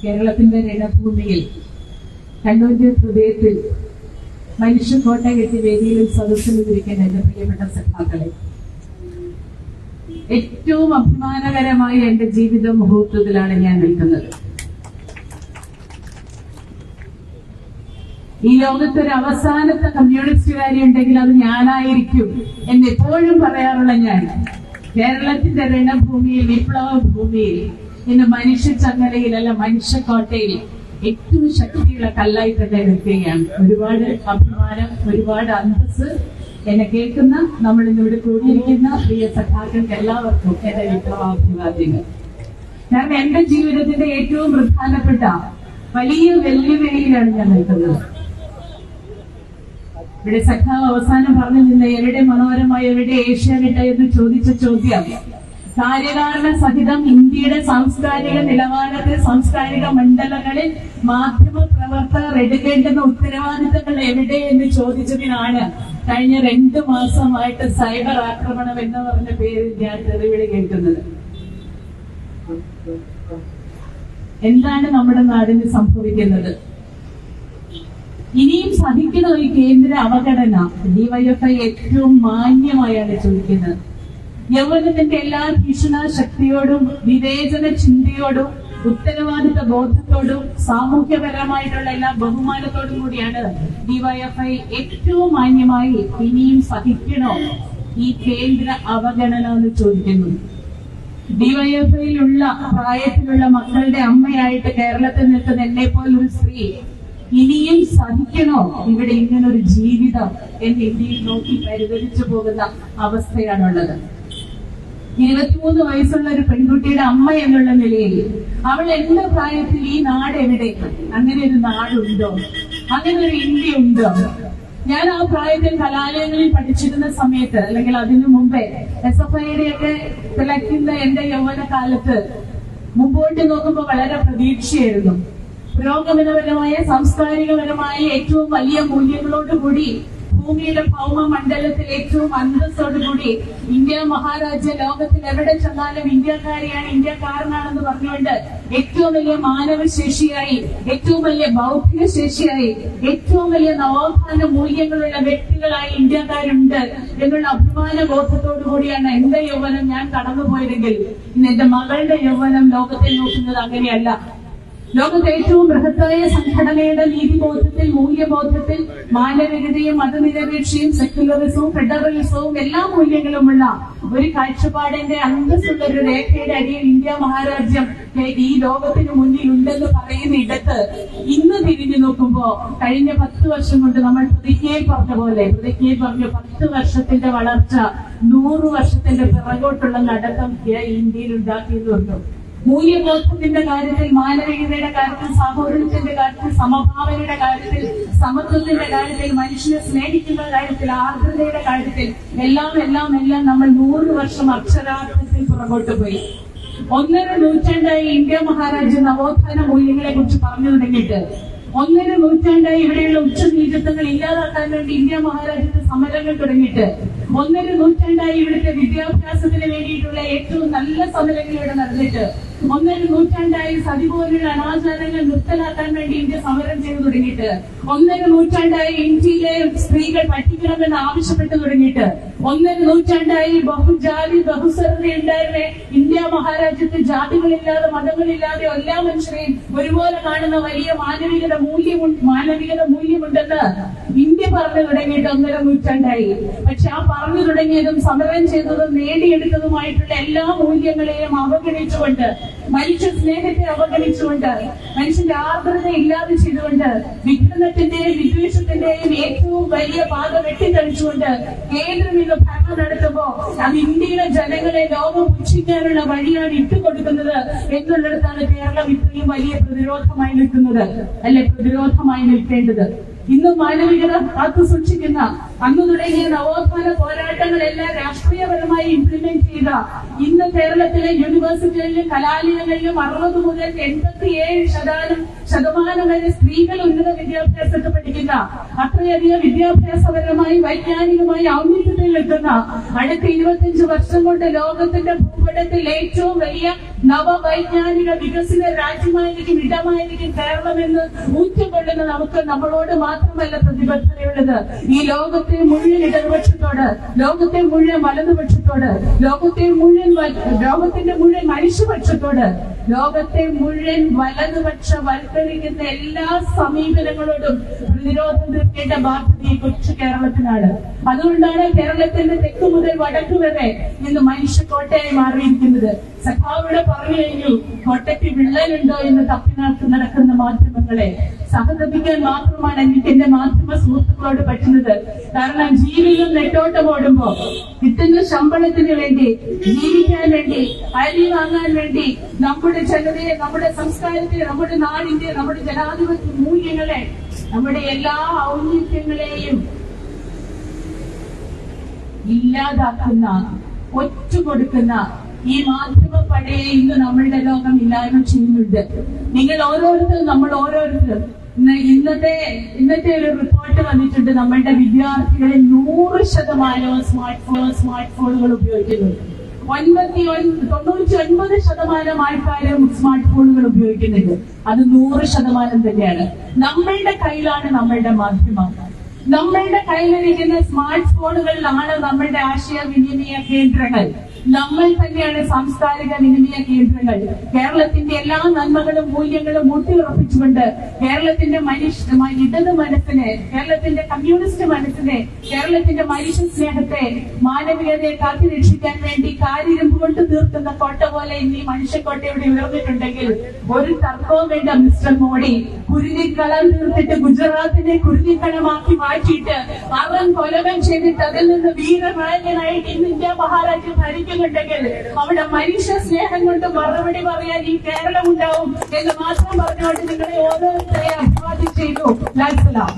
കേരളത്തിന്റെ രണഭൂമിയിൽ കണ്ണൂരിന്റെ ഹൃദയത്തിൽ മനുഷ്യക്കോട്ട കെട്ടി വേദിയിലും സദസ്സിലും ഇരിക്കുന്ന എന്റെ പ്രിയപ്പെട്ട സഖാക്കളെ, ഏറ്റവും അഭിമാനകരമായ എന്റെ ജീവിത മുഹൂർത്തത്തിലാണ് ഞാൻ നിൽക്കുന്നത്. ഈ ലോകത്തൊരു അവസാനത്തെ കമ്മ്യൂണിസ്റ്റുകാരി ഉണ്ടെങ്കിൽ അത് ഞാനായിരിക്കും എന്നെപ്പോഴും പറയാറുള്ള ഞാൻ കേരളത്തിന്റെ രണഭൂമിയിൽ, വിപ്ലവ ഭൂമിയിൽ, ഇന്ന് മനുഷ്യ ചങ്ങലയിൽ അല്ല മനുഷ്യക്കോട്ടയിൽ ഏറ്റവും ശക്തിയുള്ള കല്ലായി തന്നെ നിൽക്കുകയാണ്. ഒരുപാട് അഭിമാനം, ഒരുപാട് അന്തസ്. എന്നെ കേൾക്കുന്ന, നമ്മൾ ഇന്നിവിടെ കൂടിയിരിക്കുന്ന പ്രിയ സഖാക്കൾക്ക് എല്ലാവർക്കും എന്റെ വിപ്ലവാഭിവാദ്യങ്ങൾ. കാരണം എന്റെ ജീവിതത്തിന്റെ ഏറ്റവും പ്രധാനപ്പെട്ട വലിയ വെല്ലുവിളിയിലാണ് ഞാൻ നിൽക്കുന്നത്. ഇവിടെ സഖാവ് അവസാനം പറഞ്ഞു നിന്ന എവിടെ മനോരമ, എവിടെ ഏഷ്യാനെറ്റ് എന്ന് ചോദിച്ച ചോദ്യം കാര്യകാരണ സഹിതം ഇന്ത്യയുടെ സാംസ്കാരിക നിലവാരത്തിൽ, സാംസ്കാരിക മണ്ഡലങ്ങളിൽ മാധ്യമ പ്രവർത്തകർ എടുക്കേണ്ടുന്ന ഉത്തരവാദിത്തങ്ങൾ എവിടെ എന്ന് ചോദിച്ചതിനാണ് കഴിഞ്ഞ 2 മാസമായിട്ട് സൈബർ ആക്രമണം എന്ന് പറഞ്ഞ പേരിൽ ഞാൻ തെറിവിളി കേൾക്കുന്നത്. എന്താണ് നമ്മുടെ നാടിന് സംഭവിക്കുന്നത്? ഇനിയും സഹിക്കുന്ന ഒരു കേന്ദ്ര അവഗണന ഡിവൈഎഫ്ഐ ഏറ്റവും മാന്യമായാണ് ചോദിക്കുന്നത്. യൗവനത്തിന്റെ എല്ലാ ഭീഷണശക്തിയോടും, വിവേചന ചിന്തയോടും, ഉത്തരവാദിത്ത ബോധത്തോടും, സാമൂഹ്യപരമായിട്ടുള്ള എല്ലാ ബഹുമാനത്തോടും കൂടിയാണ് ഡിവൈഎഫ്ഐ ഏറ്റവും മാന്യമായി ഇനിയും സഹിക്കണോ ഈ കേന്ദ്ര അവഗണന എന്ന് ചോദിക്കുന്നു. ഡിവൈഎഫ്ഐയിലുള്ള പ്രായത്തിലുള്ള മക്കളുടെ അമ്മയായിട്ട് കേരളത്തിൽ നിൽക്കുന്ന എന്നെ പോലൊരു സ്ത്രീ ഇനിയും സഹിക്കണോ ഇവിടെ ഇങ്ങനൊരു ജീവിതം എന്ന് ഇന്ത്യയിൽ നോക്കി പരിതരിച്ചു പോകുന്ന അവസ്ഥയാണുള്ളത്. 23 വയസ്സുള്ള ഒരു പെൺകുട്ടിയുടെ അമ്മ എന്നുള്ള നിലയിൽ അവൾ എന്റെ പ്രായത്തിൽ ഈ നാട് എവിടെ? അങ്ങനെ ഒരു നാടുണ്ടോ? അങ്ങനെ ഒരു ഇന്ത്യ ഉണ്ടോ? ഞാൻ ആ പ്രായത്തിൽ കലാലയങ്ങളിൽ പഠിച്ചിരുന്ന സമയത്ത്, അല്ലെങ്കിൽ അതിനു മുമ്പേ SFIയുടെയൊക്കെ തിളയ്ക്കുന്ന എന്റെ യൗവന കാലത്ത് മുമ്പോട്ട് നോക്കുമ്പോൾ വളരെ പ്രതീക്ഷയായിരുന്നു. പുരോഗമനപരമായ, സാംസ്കാരികപരമായ ഏറ്റവും വലിയ മൂല്യങ്ങളോടുകൂടി, ഭൂമിയുടെ ഭൗമ മണ്ഡലത്തിൽ ഏറ്റവും അന്തസ്സോടുകൂടി ഇന്ത്യ മഹാരാജ്യ ലോകത്തിൽ എവിടെ ചെന്നാലും ഇന്ത്യക്കാരിയാണ്, ഇന്ത്യക്കാരനാണെന്ന് പറഞ്ഞുകൊണ്ട് ഏറ്റവും വലിയ മാനവശേഷിയായി, ഏറ്റവും വലിയ ബൗദ്ധിക ശേഷിയായി, ഏറ്റവും വലിയ നവോത്ഥാന മൂല്യങ്ങളുള്ള വ്യക്തികളായി ഇന്ത്യക്കാരുണ്ട് എന്നുള്ള അഭിമാന ബോധത്തോടു കൂടിയാണ് എന്റെ യൗവനം ഞാൻ കടന്നുപോയതെങ്കിൽ ഇന്ന് എന്റെ മകളുടെ യൗവനം ലോകത്തെ നോക്കുന്നത് അങ്ങനെയല്ല. ലോകത്തെ ഏറ്റവും ബൃഹത്തായ സംഘടനയുടെ നീതിബോധത്തിൽ, മൂല്യബോധത്തിൽ, മാനവികതയും മതനിരപേക്ഷയും സെക്യുലറിസവും ഫെഡറലിസവും എല്ലാ മൂല്യങ്ങളുമുള്ള ഒരു കാഴ്ചപ്പാടിന്റെ അന്തസ്സുള്ള ഒരു രേഖയുടെ അടിയിൽ ഇന്ത്യ മഹാരാജ്യം ഈ ലോകത്തിന് മുന്നിൽ ഉണ്ടെന്ന് പറയുന്ന ഇടത്ത് ഇന്ന് തിരിഞ്ഞു നോക്കുമ്പോ കഴിഞ്ഞ 10 വർഷം കൊണ്ട് നമ്മൾ പ്രതിജ്ഞയിൽ പറഞ്ഞ പോലെ, പ്രതിജ്ഞയിൽ പറഞ്ഞു 10 വർഷത്തിന്റെ വളർച്ച 100 വർഷത്തിന്റെ പിറകോട്ടുള്ള നടത്തം ഇന്ത്യയിൽ ഉണ്ടാക്കിയെന്ന് പറഞ്ഞു. മൂല്യബോധത്തിന്റെ കാര്യത്തിൽ, മാനവികതയുടെ കാര്യത്തിൽ, സഹോദരത്തിന്റെ കാര്യത്തിൽ, സമഭാവനയുടെ കാര്യത്തിൽ, സമത്വത്തിന്റെ കാര്യത്തിൽ, മനുഷ്യനെ സ്നേഹിക്കുന്ന കാര്യത്തിൽ, ആർദ്രതയുടെ കാര്യത്തിൽ എല്ലാം നമ്മൾ 100 വർഷം അക്ഷരാർത്ഥത്തിൽ പുറകോട്ട് പോയി. 1.5 നൂറ്റാണ്ടായി ഇന്ത്യ മഹാരാജ്യം നവോത്ഥാന മൂല്യങ്ങളെ കുറിച്ച് പറഞ്ഞു തുടങ്ങിയിട്ട്, 1.5 നൂറ്റാണ്ടായി ഇവിടെയുള്ള ഉച്ചനീചത്വങ്ങൾ ഇല്ലാതാക്കാൻ വേണ്ടി ഇന്ത്യ മഹാരാജ്യത്ത് സമരങ്ങൾ തുടങ്ങിയിട്ട്, 1.5 നൂറ്റാണ്ടായി ഇവിടുത്തെ വിദ്യാഭ്യാസത്തിന് വേണ്ടിയിട്ടുള്ള ഏറ്റവും നല്ല സമരങ്ങൾ ഇവിടെ നടന്നിട്ട്, 1.5 നൂറ്റാണ്ടായി സതി പോലുള്ള അനാചാരങ്ങൾ നിർത്തലാക്കാൻ വേണ്ടി ഇന്ത്യ സമരം ചെയ്തു തുടങ്ങിയിട്ട്, 1.5 നൂറ്റാണ്ടായി ഇന്ത്യയിലെ സ്ത്രീകൾ പഠിക്കണമെന്ന് ആവശ്യപ്പെട്ടു തുടങ്ങിയിട്ട്, 1.5 നൂറ്റാണ്ടായി ബഹുജാതി ബഹുസ്വരത ഉണ്ടായിരുന്ന ഇന്ത്യ മഹാരാജ്യത്ത് ജാതികളില്ലാതെ, മതങ്ങളില്ലാതെ എല്ലാ മനുഷ്യരെയും ഒരുപോലെ കാണുന്ന വലിയ മാനവികത മൂല്യമുണ്ടെന്ന് ഇന്ത്യ പറഞ്ഞു തുടങ്ങിയിട്ട് 1.5 നൂറ്റാണ്ടായി. പക്ഷെ ആ പറഞ്ഞു തുടങ്ങിയതും സമരം ചെയ്തതും നേടിയെടുത്തതുമായിട്ടുള്ള എല്ലാ മൂല്യങ്ങളെയും അവഗണിച്ചുകൊണ്ട്, മനുഷ്യ സ്നേഹത്തെ അവഗണിച്ചുകൊണ്ട്, മനുഷ്യന്റെ ആർദ്രത ഇല്ലാതെ ചെയ്തുകൊണ്ട്, വിഘടനത്തിന്റെയും വിദ്വേഷത്തിന്റെയും ഏറ്റവും വലിയ പാത വെട്ടിത്തെളിച്ചുകൊണ്ട് കേന്ദ്രം ഇന്ന് ഭരണം നടത്തുമ്പോ അത് ഇന്ത്യയിലെ ജനങ്ങളെ ലോകം പുച്ഛിക്കാനുള്ള വഴിയാണ് ഇട്ടുകൊടുക്കുന്നത് എന്നുള്ളിടത്താണ് കേരളം ഇത്രയും വലിയ പ്രതിരോധമായി നിൽക്കുന്നത്, അല്ലെ പ്രതിരോധമായി നിൽക്കേണ്ടത്. ഇന്ന് മാനവികത കാത്തു സൂക്ഷിക്കുന്ന, അന്ന് തുടങ്ങിയ നവോത്ഥാന പോരാട്ടങ്ങളെല്ലാം രാഷ്ട്രീയപരമായി ഇംപ്ലിമെന്റ് ചെയ്ത ഇന്ന് കേരളത്തിലെ യൂണിവേഴ്സിറ്റികളിലും കലാലയങ്ങളിലും 60 മുതൽ 87% വരെ സ്ത്രീകൾ ഉന്നത വിദ്യാഭ്യാസത്തിൽ പഠിക്കുന്ന, അത്രയധികം വിദ്യാഭ്യാസപരമായി വൈജ്ഞാനികമായി ഔന്നത്യത്തിൽ നിൽക്കുന്ന, അടുത്ത 25 വർഷം കൊണ്ട് ലോകത്തിന്റെ ഭൂപടത്തിൽ ഏറ്റവും വലിയ നവവൈജ്ഞാനിക വികസിത രാജ്യമായിരിക്കും, ഇടമായിരിക്കും കേരളമെന്ന് ഊറ്റിക്കൊള്ളുന്ന നമുക്ക് നമ്മളോട് മാത്രമല്ല പ്രതിബദ്ധതയുള്ളത്, ഈ ലോകത്തെ മുഴുവൻ ഇടതുപക്ഷത്തോട്, ലോകത്തെ മുഴുവൻ വലതുപക്ഷത്തോട്, ലോകത്തിന്റെ മുഴുവൻ മനുഷ്യപക്ഷത്തോട്, ലോകത്തെ മുഴുവൻ വലതുപക്ഷവൽക്കരിക്കുന്ന എല്ലാ സമീപനങ്ങളോടും പ്രതിരോധം തീർക്കേണ്ട ബാധ്യത കൊച്ചു കേരളത്തിനാണ്. അതുകൊണ്ടാണ് കേരളത്തിന്റെ തെക്ക് മുതൽ വടക്ക് വരെ ഇന്ന് മനുഷ്യക്കോട്ടയായി മാറിയിരിക്കുന്നത്. സഖാവിടെ പറഞ്ഞു കഴിഞ്ഞു, കോട്ടയ്ക്ക് വിള്ളലുണ്ടോ എന്ന് തപ്പി നടക്കുന്ന മാധ്യമങ്ങളെ സഹതപിക്കാൻ മാത്രമാണ് എനിക്ക് എന്റെ മാധ്യമ സുഹൃത്തുക്കളോട് പറ്റുന്നത്. കാരണം ജീവിതം നെട്ടോട്ടം ഓടുമ്പോ കിട്ടുന്ന ശമ്പളത്തിന് വേണ്ടി, ജീവിക്കാൻ വേണ്ടി, അരി വാങ്ങാൻ വേണ്ടി നമ്മുടെ ജനതയെ, നമ്മുടെ സംസ്കാരത്തെ, നമ്മുടെ നാടിന്റെ, നമ്മുടെ ജനാധിപത്യ മൂല്യങ്ങളെ, നമ്മുടെ എല്ലാ ഔന്നിത്യങ്ങളെയും ഇല്ലാതാക്കുന്ന, ഒറ്റുകൊടുക്കുന്ന ഈ മാധ്യമ പടയെ ഇന്ന് നമ്മളുടെ ലോകം ഇല്ലായ്മ ചെയ്യുന്നുണ്ട്. നിങ്ങൾ ഓരോരുത്തരും, നമ്മൾ ഓരോരുത്തരും ഇന്നത്തെ ഒരു റിപ്പോർട്ട് വന്നിട്ടുണ്ട്, നമ്മളുടെ വിദ്യാർത്ഥികളിൽ 100% സ്മാർട്ട് ഫോണുകൾ ഉപയോഗിക്കുന്നുണ്ട്. 99% ആൾക്കാരും സ്മാർട്ട് ഫോണുകൾ ഉപയോഗിക്കുന്നുണ്ട്. അത് 100% തന്നെയാണ്. നമ്മളുടെ കയ്യിലാണ് നമ്മളുടെ മാധ്യമം. നമ്മളുടെ കയ്യിലിരിക്കുന്ന സ്മാർട്ട് ഫോണുകളിലാണ് നമ്മളുടെ ആശയവിനിമയ കേന്ദ്രങ്ങൾ. നമ്മൾ തന്നെയാണ് സാംസ്കാരിക വിനിമയ കേന്ദ്രങ്ങൾ. കേരളത്തിന്റെ എല്ലാ നന്മകളും മൂല്യങ്ങളും ഊട്ടിയുറപ്പിച്ചുകൊണ്ട് കേരളത്തിന്റെ ഇടത് മനസ്സിനെ, കേരളത്തിന്റെ കമ്മ്യൂണിസ്റ്റ് മനസ്സിനെ, കേരളത്തിന്റെ മനുഷ്യ സ്നേഹത്തെ, മാനവികതയെ കാത്തുരക്ഷിക്കാൻ വേണ്ടി കാരിരുമ്പ് കൊണ്ട് തീർക്കുന്ന കോട്ട പോലെ ഇന്ന് ഈ മനുഷ്യക്കോട്ട ഇവിടെ ഉയർന്നിട്ടുണ്ടെങ്കിൽ ഒരു തർക്കവും വേണ്ട മിസ്റ്റർ മോഡി. കുരുതിക്കളം തീർത്തിട്ട് ഗുജറാത്തിനെ കുരുതിക്കളമാക്കി മാറ്റിയിട്ട് അവൻ കൊലകം ചെയ്തിട്ട് അതിൽ നിന്ന് വീരനായകനായിട്ട് ഇന്ന് ഇന്ത്യ മഹാരാജ്യം ഭരിക്കുന്നുണ്ടെങ്കിൽ അവിടെ മനുഷ്യ സ്നേഹം കൊണ്ട് മറുപടി പറയാൻ ഈ കേരളം ഉണ്ടാവും എന്ന് മാത്രം പറഞ്ഞുകൊണ്ട് നിങ്ങളെ ഓരോരുത്തരെ അഭിവാദ്യം ചെയ്തു. ലാൽ സലാം.